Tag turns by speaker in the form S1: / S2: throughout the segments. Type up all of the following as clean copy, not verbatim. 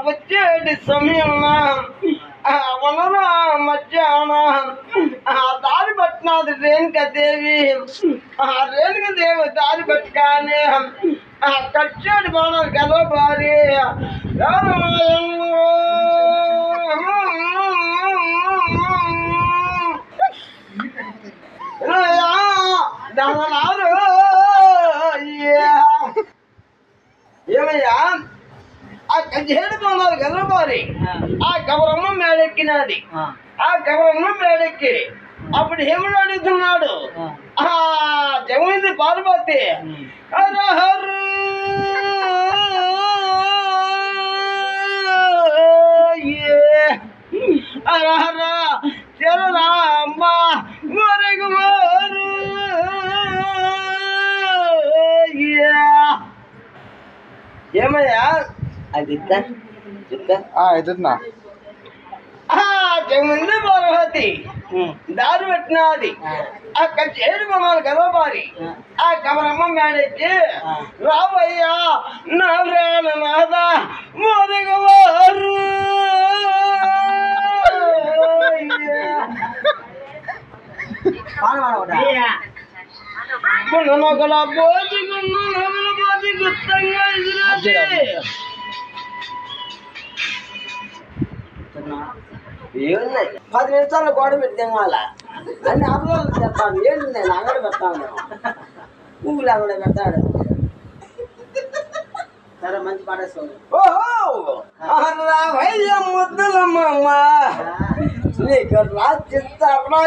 S1: వచ్చేటి సమయంలో వనరా మధ్యాహ్నం దారి పట్టినది రేణుకదేవి. రేణుకదేవి దారి పట్టుగానే కచ్చేటి బాణాలు గెలవబారి ఏమయ్యా ఆ కచ్చేటి బాణాలు గెలవబారి ఆ గౌరమ్మ మేడెక్కినది. ఆ గౌరమ్మ మేడెక్కి అప్పుడు ఏమని అడుగుతున్నాడు ఆ జగమిది పార్వతి ఏమయ్యా అది
S2: ఎదురునా
S1: జగమింది పార్వతి దారి పెట్టినది. అక్కడ చేడు బొమ్మలు గలబారి ఆ కమరమ్మ మేడెక్కి రావయ్యా నా ప్రాణనాథ మొదగవారు నొకల బోచుకున్న నగల బోచి గుప్తంగా ఎదురాది. ఏమున్నాయి 10 నిమిషాలు గోడ పెట్టాం వాళ్ళ అన్ని అమలు చెప్తాను. ఏంటి నేను అక్కడ పెడతాను పువ్వులు అక్కడ పెడతాడు. సరే మంచి పాడేసుకోండి. ఓహో ముద్దులమ్మ నీకు రాచిస్తామా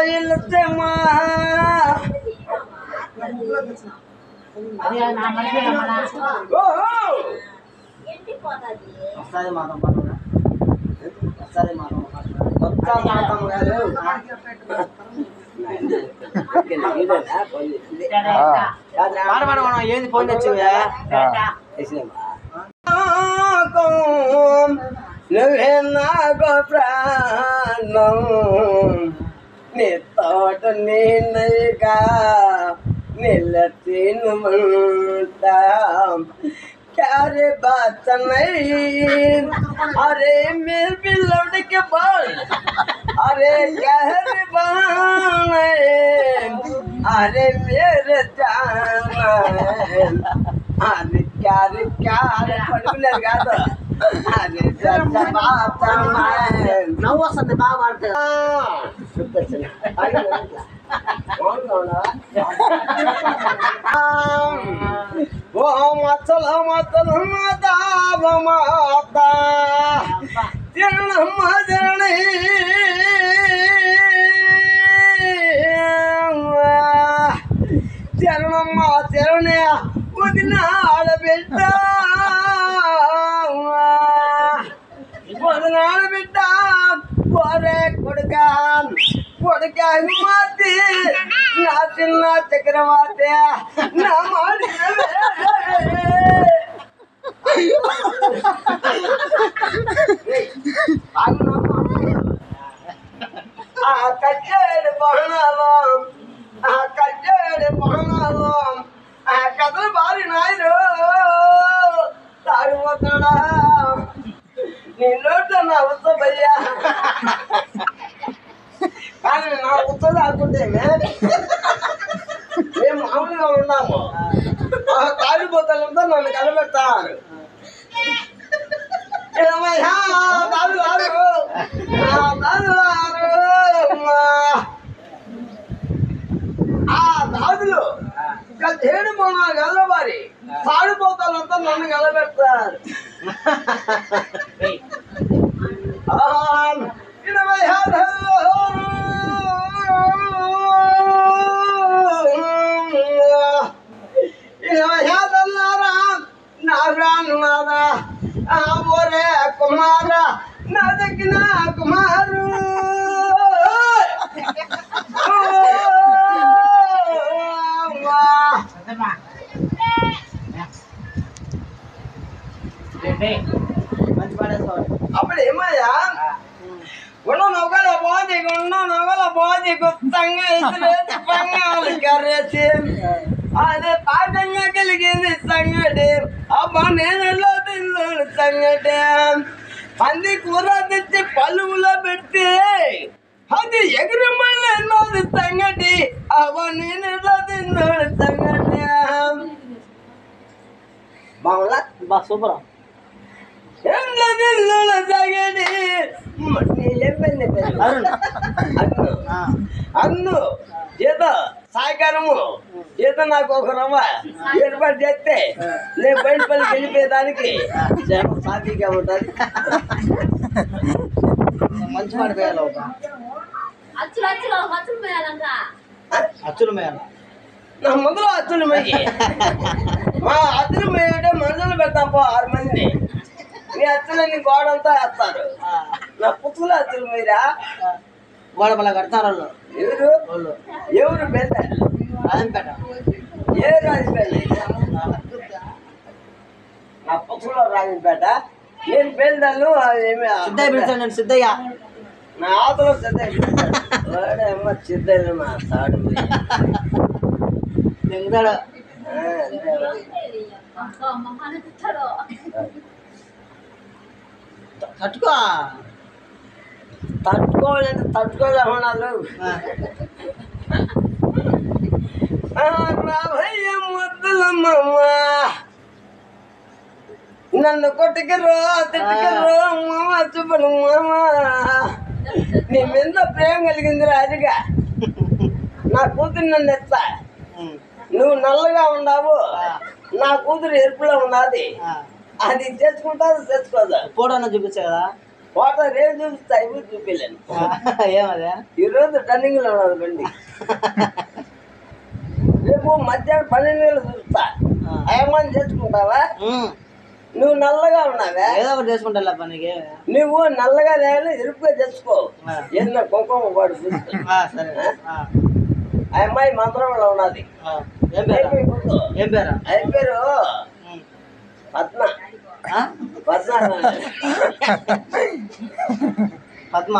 S1: వస్తుంది మాత్రం పడుతుందా? వస్తుంది మాత్రం మొత్తం మాత్రం కాదు. ఏంది ఫోన్ తెచ్చివా నువ్వే నాకు ప్రాణం నీ తోట నేనగా నిలతీను प्यारे बात नहीं अरे मेरे भी लौट के बोल अरे यार बाने अरे मेरे जान अरे क्या पढ़ने लगा तो अरे जब बात मैं नौ संत बाबा वो मतल मतल माता माता चरण मजरण चरण मा चरण उदनाल बेटा उदनाल बेटा कोरे कुड़का कुड़का माती ना चिन्ना चक्रवाते ना मारी कच्चेड़ पहनालों कदर बारी नायरो तारू मतड़ा नीलोट ना उत्तो भैया కానీ నా ఉత్తర ఆకుంటే మేము మామూలుగా ఉన్నాము. తాడిపోతాలంతా నన్ను కలబెడతారు. ఆ దాదులు ఏడు మొన్న గలవారి తాడిపోతాలంతా నన్ను కలబెడతారు. 20 నా ఓరే కుమార నా దగ్గర కుమారు అప్పుడు ఏమయ్యా ఉన్న నొగల పోది గుప్తంగా ఎదురేసి పంగాలు కర్రేసి అదే పాఠంగా కలిగింది సంగటి అబ్బా నేను తిన్నాను సంగటి పంది కూర తెచ్చి పలువులో పెట్టి అది ఎగురు మళ్ళీ ఎన్నోది సంగటి అబ్బా నేను తిన్నాను సంగటి బాగుందా
S3: బా సూపర్
S1: అన్ను ఏదో సాయంకాలము ఏదో నాకు ఒక రవ్వ ఏర్పాటు చేస్తే నేను బయట పల్లికి వెళ్ళిపోయేదానికి చాలా సాఫీగా ఉంటుంది.
S3: మంచి మాట వేయాలి ఒక అచ్చులు మేయాలి
S1: నా ముందులో అచ్చులు మెయ్యి మా అచ్చులు మెయ్యంటే మనుషులు పెడతాం 6 మందిని మీ అచ్చులన్నీ గోడంతా వేస్తారు నా పుట్టులో అచ్చులు మీరా
S3: గోడ మళ్ళీ కడతారు వాళ్ళు
S1: ఎవరు బెల్దారు
S3: రాజంపేట
S1: ఏ రాజంపేట నా పుట్టులో రాజంపేట నేను బెల్దాలు
S3: సిద్ధయ్య పిలిచాను నేను సిద్ధయ్య
S1: నా ఆతలో సిద్ధయ్య అమ్మ సిద్ధయ్య మా తాడు
S3: ఎంగుతాడు తట్టుకో
S1: తట్టుకోవాలంటే తట్టుకోలేమన్నారు ముద్దులమ్మ నన్ను కొట్టుకురో తిట్టుకురో మామ చూపను మామ నీ మీద ప్రేమ కలిగింది రాజుగా నా కూతురు నన్ను ఎత్తా నువ్వు నల్లగా ఉన్నావు నా కూతురు ఎరుపులో ఉన్నది అది తెచ్చుకుంటావు తెచ్చుకోదా
S3: ఫోటో చూపించా కదా
S1: ఫోటో రేపు చూపిస్తా ఇవి చూపించలేను
S3: ఏమదే
S1: ఈరోజు టర్నింగ్ లో ఉన్నది బండి రేపు మధ్యాహ్నం 12 వేలు చూపిస్తా ఏమని తెచ్చుకుంటావా నువ్వు నల్లగా ఉన్నావా
S3: ఏదో ఒకటి చేసుకుంటా పనికి
S1: నువ్వు నల్లగా లేని ఎరుపుగా తెచ్చుకో ఏదైనా కుంకుమ వాడు చూస్తా
S3: సరే
S1: ఆ అమ్మాయి మంత్రంలో ఉన్నది
S3: ఏం పేరు ఏం పేరు
S1: ఆయన పేరు పద్మ పద్మ
S3: పద్మ